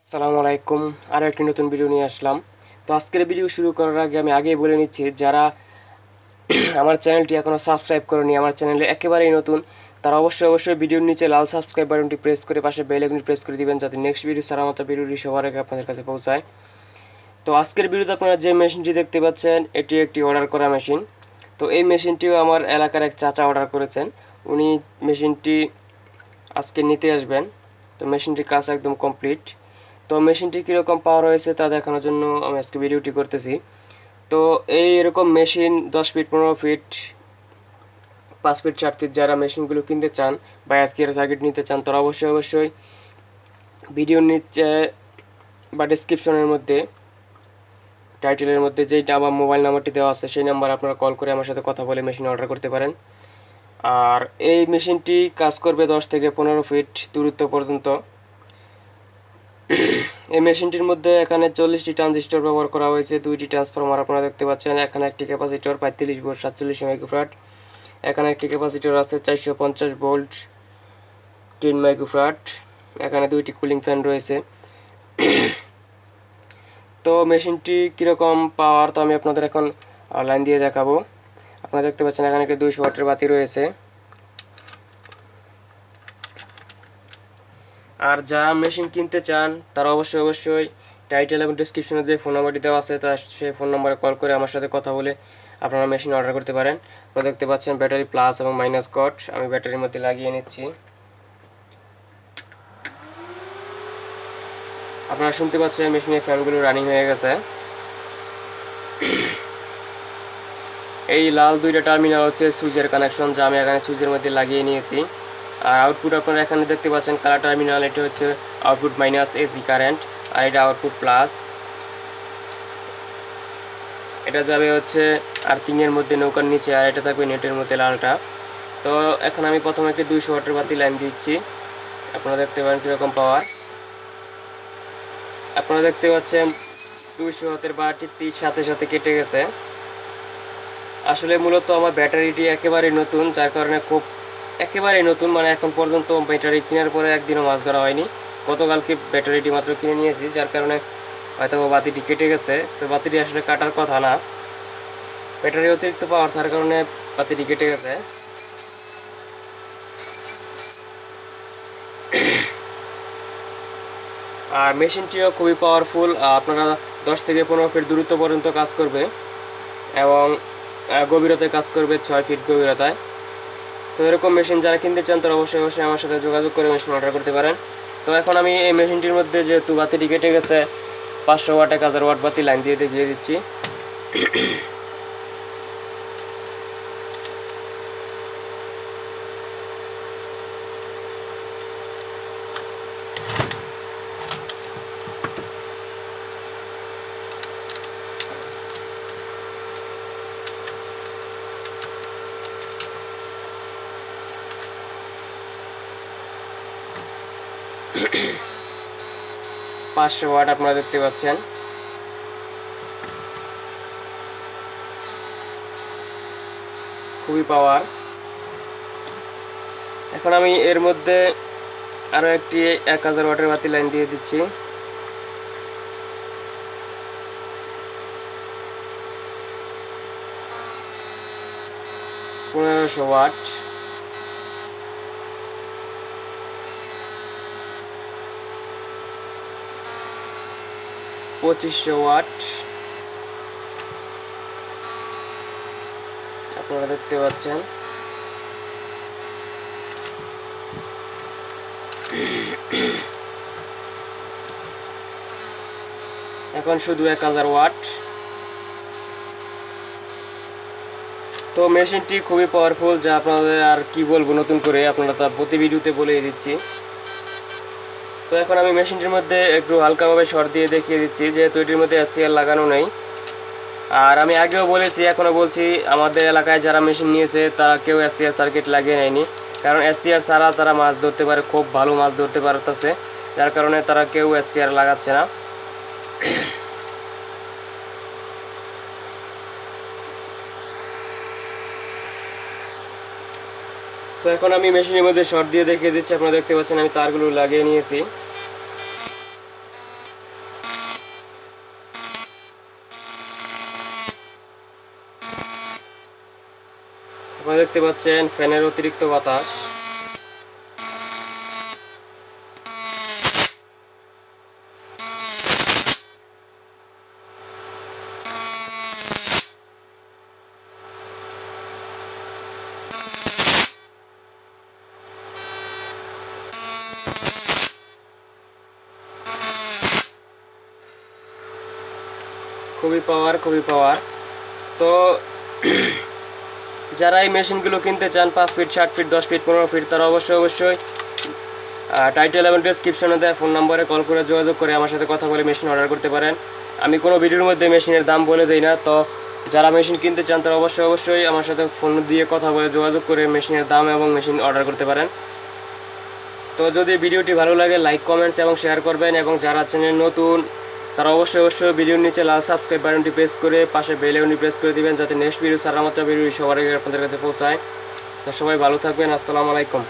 আসসালামু আলাইকুম। আরও একটি নতুন ভিডিও নিয়ে আসলাম। তো আজকের ভিডিও শুরু করার আগে আমি আগেই বলে নিচ্ছি, যারা আমার চ্যানেলটি এখনও সাবস্ক্রাইব করেনি, আমার চ্যানেলে একেবারেই নতুন, তারা অবশ্যই ভিডিওর নিচে লাল সাবস্ক্রাইব বাটনটি প্রেস করে পাশে বেল আইকনটি প্রেস করে দিবেন, যাতে নেক্সট ভিডিও ছাড়া মাত্র ভিডিওটি সবার আগে আপনাদের কাছে পৌঁছায়। তো আজকের ভিডিওতে আপনারা যে মেশিনটি দেখতে পাচ্ছেন, এটি একটি অর্ডার করা মেশিন। তো এই মেশিনটিও আমার এলাকার এক চাচা অর্ডার করেছেন। উনি মেশিনটি আজকে নিতে আসবেন। তো মেশিনটির কাজ একদম কমপ্লিট। তো মেশিনটি কীরকম পাওয়ার হয়েছে তা দেখানোর জন্য আমি আজকে ভিডিওটি করতেছি। তো এই এরকম machine 10 feet, 15 feet, 5 feet, 4 feet যারা মেশিনগুলো কিনতে চান বা এসসিআর সার্কিট নিতে চান, তারা অবশ্যই ভিডিওর নিচে বা ডিসক্রিপশনের মধ্যে টাইটেলের মধ্যে যেই আমার মোবাইল নাম্বারটি দেওয়া আছে, সেই নাম্বার আপনারা কল করে আমার সাথে কথা বলে মেশিন অর্ডার করতে পারেন। আর এই মেশিনটি কাজ করবে 10 থেকে 15 ফিট দূরত্ব পর্যন্ত। এই মেশিনটির মধ্যে এখানে 40টি ট্রানজিস্টর ব্যবহার করা হয়েছে, 2টি ট্রান্সফরমার আপনারা দেখতে পাচ্ছেন। এখানে একটি ক্যাপাসিটর 45 ভোল্ট 47 মাইক্রোফ্যারাড, এখানে একটি ক্যাপাসিটর আছে 450 ভোল্ট 10 মাইক্রোফ্যারাড, এখানে 2টি কুলিং ফ্যান রয়েছে। তো মেশিনটি কীরকম পাওয়ার তো আমি আপনাদের এখন লাইন দিয়ে দেখাবো। আপনারা দেখতে পাচ্ছেন এখানে একটি 200 ওয়াটের বাতি রয়েছে। আর যারা মেশিন কিনতে চান, তারা অবশ্যই টাইটেল এবং ডিসক্রিপশনে যে ফোন নাম্বারটি দেওয়া আছে, তার সেই ফোন নাম্বারে কল করে আমার সাথে কথা বলে আপনারা মেশিন অর্ডার করতে পারেন। আপনারা দেখতে পাচ্ছেন ব্যাটারি প্লাস এবং মাইনাস কট আমি ব্যাটারির মধ্যে লাগিয়ে নিচ্ছি। আপনারা শুনতে পাচ্ছেন মেশিনের ফ্যানগুলো রানিং হয়ে গেছে। এই লাল 2টা টার্মিনাল হচ্ছে সুইচের কানেকশন, যা আমি এখানে সুইচের মধ্যে লাগিয়ে নিয়েছি। আর আউটপুট আপনারা এখানে দেখতে পাচ্ছেন কালার টার্মিনাল, এটা হচ্ছে আউটপুট মাইনাস এসি কারেন্ট, আর এটা আউটপুট প্লাস। এটা যাবে হচ্ছে আর্থিংয়ের মধ্যে নৌকার নিচে, আর এটা থাকবে নেটের মধ্যে লালটা। তো এখন আমি প্রথমে একটি 200 ওয়াটের বাতি লাইন দিচ্ছি। আপনারা দেখতে পারেন কীরকম পাওয়ার। আপনারা দেখতে পাচ্ছেন 200 ওয়াটের বাতিটির সাথে কেটে গেছে। আসলে মূলত আমার ব্যাটারিটি একেবারে নতুন, যার কারণে একেবারে নতুন, মানে এখন পর্যন্ত ব্যাটারি কেনার পরে একদিনও মাছ ধরা হয়নি। গতকালকে ব্যাটারিটি মাত্র কিনে নিয়েছি, যার কারণে হয়তো বাতিটি কেটে গেছে। তো বাতিটি আসলে কাটার কথা না, ব্যাটারি অতিরিক্ত পাওয়ার থাকার কারণে বাতিটি কেটে গেছে। আর মেশিনটিও খুবই পাওয়ারফুল। আপনারা 10 থেকে 15 ফিট দূরত্ব পর্যন্ত কাজ করবে এবং গভীরতায় কাজ করবে 6 ফিট গভীরতায়। তো এরকম মেশিন যারা কিনতে চান, তারা অবশ্যই আমার সাথে যোগাযোগ করে মেশিন অর্ডার করতে পারেন। তো এখন আমি এই মেশিনটির মধ্যে যেহেতু বাতিটি কেটে গেছে, 500 ওয়াট 1000 ওয়াট বাতি লাইন দিয়ে দেখিয়ে দিচ্ছি। পাঁচশো ওয়াট আপনারা দেখতে পাচ্ছেন। খুবই পাওয়ার। এখন আমি এর মধ্যে আরও একটি 1000 ওয়াটের বাতি লাইন দিয়ে দিচ্ছি। পনেরোশো ওয়াট, 2500 ওয়াট আপনারা দেখতে পাচ্ছেন। এখন শুধু 1000 ওয়াট। তো মেশিনটি খুবই পাওয়ারফুল, যা আপনাদের আর কি বলবো নতুন করে, আপনারা তা প্রতি ভিডিওতে বলেই দিচ্ছি। তো এখন আমি মেশিনটির মধ্যে একটু হালকাভাবে শর্ট দিয়ে দেখিয়ে দিচ্ছি, যেহেতু এটির মধ্যে এসসিআর লাগানো নেই। আর আমি আগেও বলেছি, এখনও বলছি, আমাদের এলাকায় যারা মেশিন নিয়েছে তারা কেউ এসসিআর সার্কিট লাগিয়ে নেয়নি, কারণ এসসিআর ছাড়া তারা মাছ ধরতে পারে, খুব ভালো মাছ ধরতে পারতেছে, যার কারণে তারা কেউ এসসিআর লাগাচ্ছে না। তো এখন আমি মেশিনের মধ্যে শর্ট দিয়ে দেখিয়ে দিচ্ছি। আপনারা দেখতে পাচ্ছেন আমি তারগুলো লাগিয়ে নিয়েছি। আপনারা দেখতে পাচ্ছেন ফ্যানের অতিরিক্ত বাতাস। খুবই পাওয়ার। তো যারা এই মেশিনগুলো কিনতে চান 5 ফিট 7 ফিট 10 ফিট 15 ফিট, তারা অবশ্যই টাইটেল এবং ডেসক্রিপশনে দেওয়া ফোন নম্বরে কল করে যোগাযোগ করে আমার সাথে কথা বলে মেশিন অর্ডার করতে পারেন। আমি কোনো ভিডিওর মধ্যে মেশিনের দাম বলে দিই না। তো যারা মেশিন কিনতে চান তারা অবশ্যই আমার সাথে ফোন দিয়ে কথা বলে যোগাযোগ করে মেশিনের দাম এবং মেশিন অর্ডার করতে পারেন। তো যদি ভিডিওটি ভালো লাগে লাইক কমেন্টস এবং শেয়ার করবেন, এবং যারা চ্যানেল নতুন তারা অবশ্যই ভিডিওর নিচে লাল সাবস্ক্রাইব বাটনটি প্রেস করে পাশে বেল আইকনটি প্রেস করে দিবেন, যাতে নেক্সট ভিডিও ছাড়া মাত্র ভিডিও সবার আগে আপনাদের কাছে পৌঁছায়। তো সবাই ভালো থাকবেন। আসসালামু আলাইকুম।